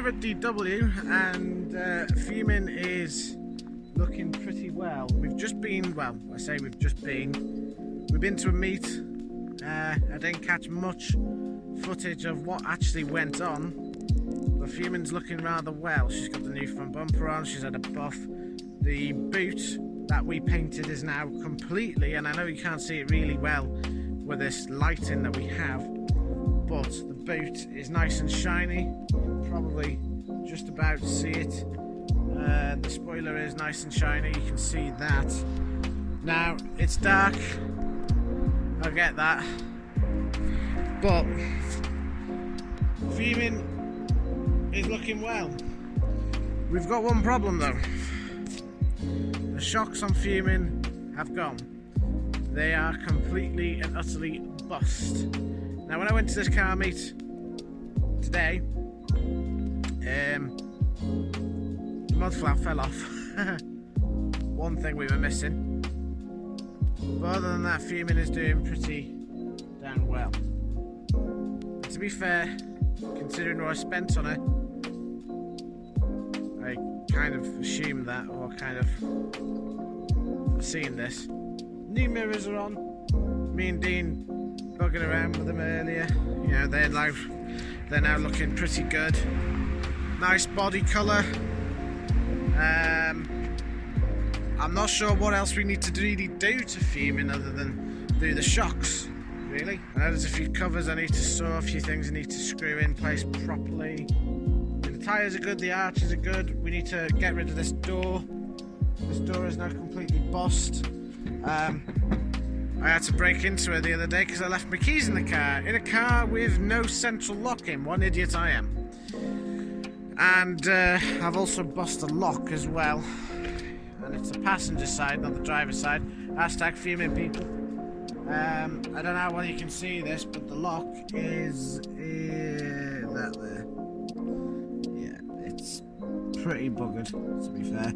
here at DW, and Fumin is looking pretty well. We've just been, well, I say we've been to a meet. I didn't catch much footage of what actually went on, but Fumin's looking rather well. She's got the new front bumper on, she's had a buff. The boot that we painted is now completely, and I know you can't see it really well with this lighting that we have, but the boot is nice and shiny. Probably just about to see it. The spoiler is nice and shiny, you can see that. Now it's dark, I get that, but Fumin is looking well. We've got one problem though. The shocks on Fumin have gone. They are completely and utterly bust. Now when I went to this car meet today, the mud flap fell off. One thing we were missing. But other than that, Fumin is doing pretty damn well. And to be fair, considering what I spent on it, I kind of assumed that, or kind of foreseen this. New mirrors are on. Me and Dean bugging around with them earlier. You know, they're now looking pretty good. Nice body colour. I'm not sure what else we need to really do to Fumin other than do the shocks, really. I know there's a few covers I need to saw, a few things I need to screw in place properly. The tyres are good, the arches are good. We need to get rid of this door. This door is now completely bust. I had to break into it the other day because I left my keys in the car. In a car with no central locking. One idiot I am. And I've also bust a lock as well. And it's the passenger side, not the driver's side. Hashtag Fumin people. I don't know whether you can see this, but the lock is that there. Yeah, it's pretty buggered, to be fair.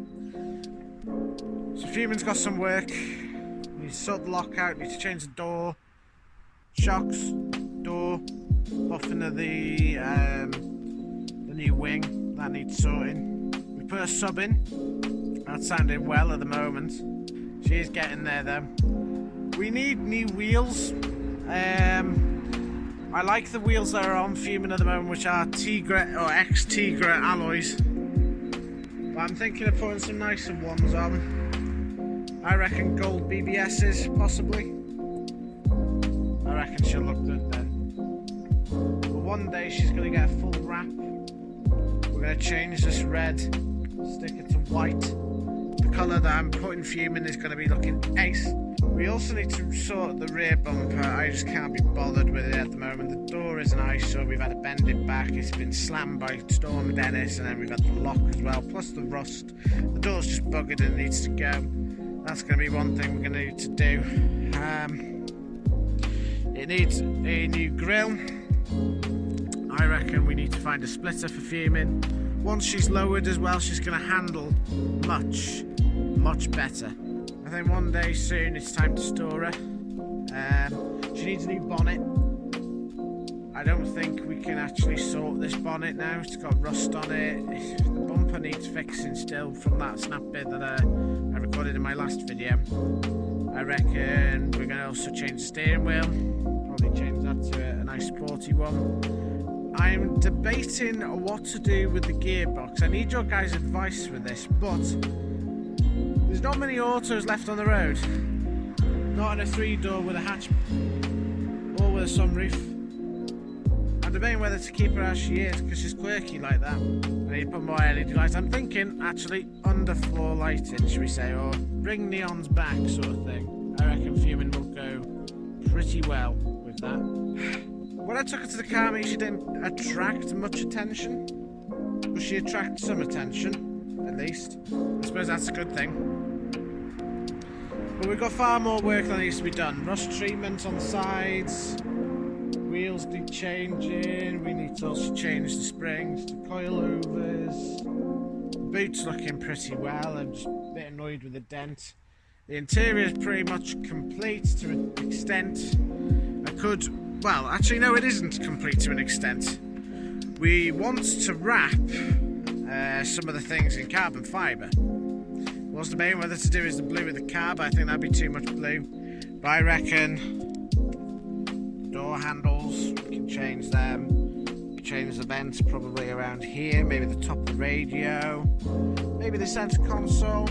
So Fumin's got some work. You need to sort the lock out, you need to change the door, shocks, door, buffing of the new wing, that needs sorting. We put a sub in, that's sounding well at the moment. She is getting there though. We need new wheels. I like the wheels that are on Fumin at the moment, which are Tigra or ex-Tigra alloys. But I'm thinking of putting some nicer ones on. I reckon gold BBS's, possibly. I reckon she'll look good then. But one day she's going to get a full wrap. We're going to change this red, stick it to white. The colour that I'm putting Fumin is going to be looking ace. We also need to sort the rear bumper. I just can't be bothered with it at the moment. The door is an eyesore. We've had to bend it back. It's been slammed by Storm Dennis, and then we've had the lock as well, plus the rust. The door's just buggered and needs to go. That's going to be one thing we're going to need to do. It needs a new grille. I reckon we need to find a splitter for Fumin. Once she's lowered as well, she's going to handle much better. I think one day soon it's time to store her. She needs a new bonnet. I don't think we can actually sort this bonnet now. It's got rust on it. The bumper needs fixing still from that snap bit that I recorded in my last video. I reckon we're going to also change the steering wheel. Probably change that to a nice sporty one. I'm debating what to do with the gearbox. I need your guys' advice with this, but there's not many autos left on the road. Not in a 3-door with a hatch or with a sunroof. I'm debating whether to keep her as she is because she's quirky like that. I need to put more LED lights. I'm thinking actually underfloor lighting, should we say, or bring neons back sort of thing. I reckon Fumin will go pretty well with that. When I took her to the car meet, she didn't attract much attention, but she attracted some attention, at least. I suppose that's a good thing. But we've got far more work that needs to be done. Rust treatment on the sides, wheels need changing, we need to also change the springs to coilovers. The boot's looking pretty well, I'm just a bit annoyed with the dent. The interior is pretty much complete to an extent. Well, actually no, it isn't complete to an extent. We want to wrap some of the things in carbon fibre. What's debating whether to do is the blue with the car, but I think that'd be too much blue. But I reckon door handles, we can change them. Change the vents probably around here, maybe the top of the radio, maybe the centre console,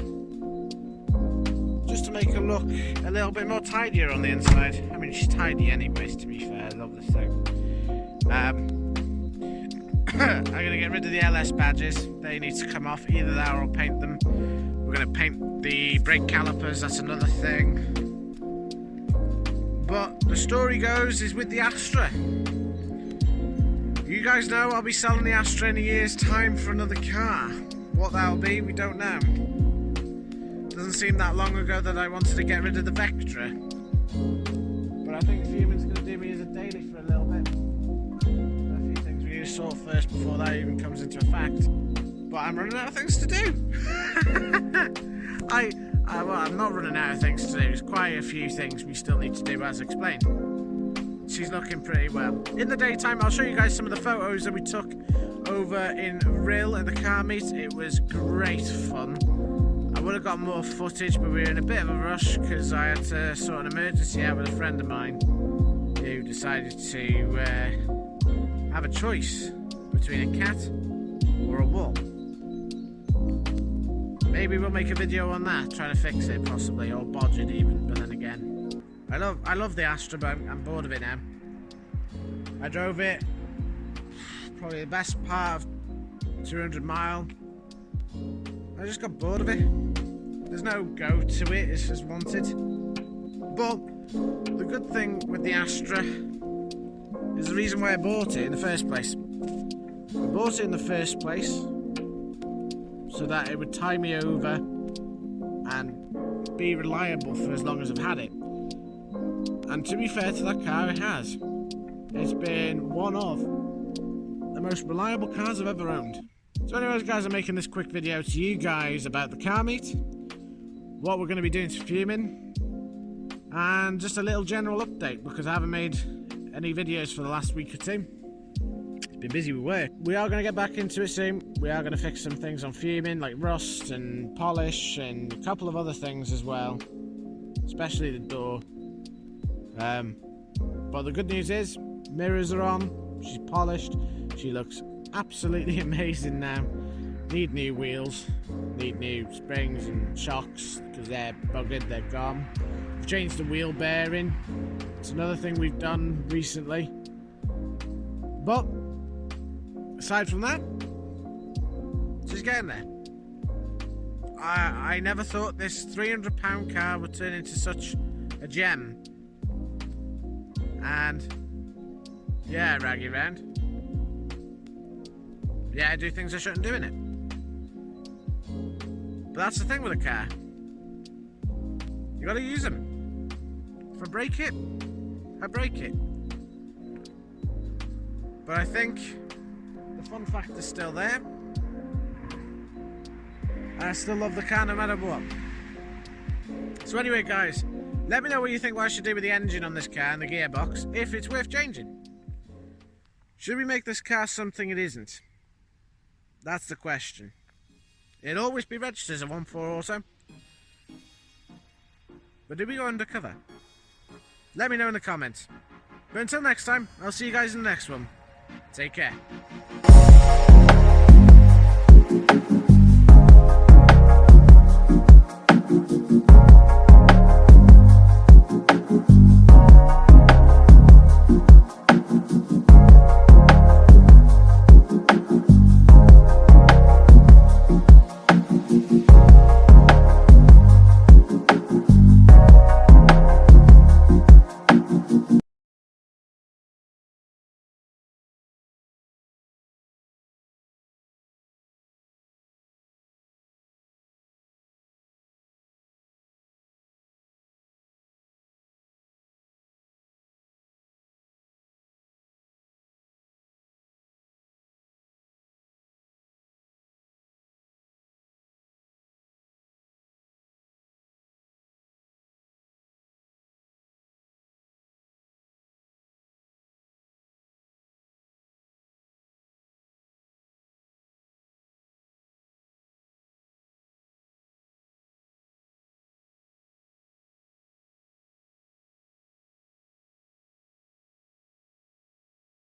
just to make her look a little bit more tidier on the inside. I mean, she's tidy anyways, to be fair. I love this thing. I'm going to get rid of the LS badges. They need to come off, either that or I'll paint them. We're going to paint the brake calipers, that's another thing. But the story goes is with the Astra. You guys know I'll be selling the Astra in a year's time for another car. What that'll be, we don't know. Doesn't seem that long ago that I wanted to get rid of the Vectra. But I think Fumin's going to do me as a daily for a little bit. There are a few things we need to sort first before that even comes into effect. But I'm running out of things to do. Well, I'm not running out of things to do. There's quite a few things we still need to do, as explained. She's looking pretty well. In the daytime, I'll show you guys some of the photos that we took over in Rill at the car meet. It was great fun. I would have got more footage, but we were in a bit of a rush because I had to sort an emergency out with a friend of mine who decided to have a choice between a cat or a wall. Maybe we'll make a video on that, trying to fix it possibly, or bodge it even, but then again. I love the Astra, but I'm bored of it now. I drove it probably the best part of 200 mile. I just got bored of it. There's no go to it, it's as wanted. But the good thing with the Astra is the reason why I bought it in the first place. I bought it in the first place so that it would tie me over and be reliable for as long as I've had it. And to be fair to that car, it has. It's been one of the most reliable cars I've ever owned. So anyways guys, I'm making this quick video to you guys about the car meet, what we're going to be doing to Fumin, and just a little general update because I haven't made any videos for the last week or two. It's been busy with work. We are going to get back into it soon. We are going to fix some things on Fumin like rust and polish and a couple of other things as well, especially the door. But the good news is mirrors are on, she's polished, she looks absolutely amazing now. Need new wheels, need new springs and shocks because they're buggered, they're gone. We've changed the wheel bearing, it's another thing we've done recently. But aside from that, she's getting there. I never thought this £300 car would turn into such a gem. And yeah, raggy round. Yeah, I do things I shouldn't do in it. But that's the thing with a car. You gotta use them. If I break it, I break it. But I think the fun factor's still there. And I still love the car no matter what. So anyway guys, let me know what you think what I should do with the engine on this car and the gearbox, if it's worth changing. Should we make this car something it isn't? That's the question. It'll always be registered as a 1.4 Auto. But do we go undercover? Let me know in the comments. But until next time, I'll see you guys in the next one. Take care.